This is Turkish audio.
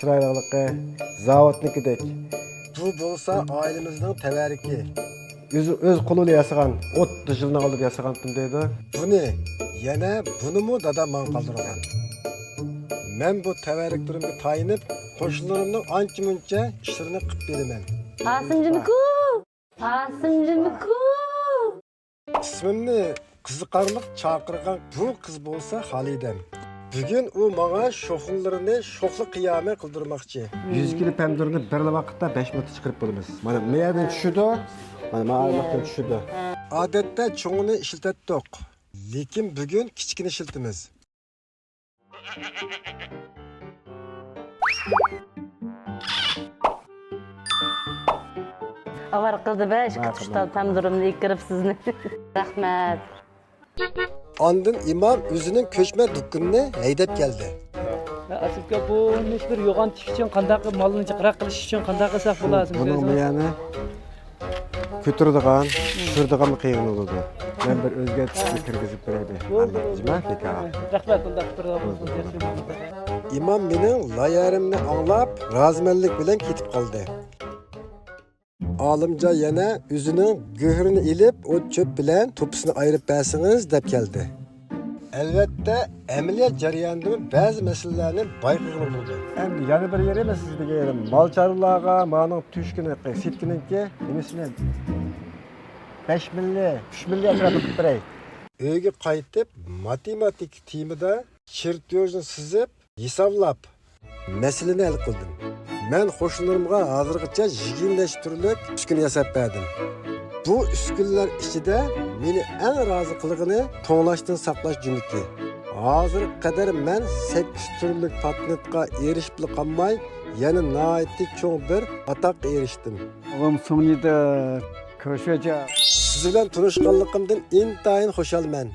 chiroyliligi zavodnikidek. Bu bo'lsa ailemizning tevariki. Öz qo'liga yasagan 30 yildan oldin yasagandim deydi. Buni bunimi dadam men qoldirgan. Men bu tevariklerimga tayinib, qo'shnilarimning ancha-muncha ishlarini qilib beraman. Asımcımıku. İsmimni qiziqarliq chaqirgan bu qiz bo'lsa Xolidam. Bugun u menga sho'xlarini sho'xli qiyomat qildirmoqchi. 100 kilo pomidorni bir vaqtda 5 minutda chiqarib bo'lamiz. Mana bu yerdan tushdi. Mana ma'lumotdan tushdi. Odatda cho'ngini ishlatdik. Lekin bugun kichkini ishlatamiz. Avar qildi be, ishga tushdan tam durumni ikirib sizni. Rahmat. Ondan imom o'zining ko'chma dukkanini haydab keldi. Aslida bu ish bir yo'g'on tish uchun qanday qilib molni chiqroq qilish uchun qanday qilsak bo'ladi? Buning miyani ko'taradigan, tushiradigan qiyin bo'ladi. Men bir o'zgartirishni kirgizib beraydi. Rahmat, unda imom mening layarimni anglab, rozmanlik bilan ketib qoldi. Olimja yana o'zining go'hrini ilib, o't cho'p bilan to'pisini ayirib bersangiz deb keldi. Albatta, amaliyot jarayonida ba'zi masalalarni bayqagan bo'ldi. Endi yana bir yer emas sizga yerim. Mol chorvalarga mening tushkini, setkininki, demisini 5 million, 3 million qilib beray. Uyga qaytib, matematik temada chertyojni sizib, hisoblab, masalani hal qildim. Men qo'shnilarimga hozirgacha 20 turlik uskun yasab berdim. Bu uskunlar ichida meni eng rozi qilgani to'nglashdan saqlash juniki. Hozir qadar men 8 turlik patentga erishib qolmay, yana nihoyatda cho'ng bir atoqqa erishdim. Oğlum sonunda koşacağım. Siz bilan tanishganligimdan intayin xursandman.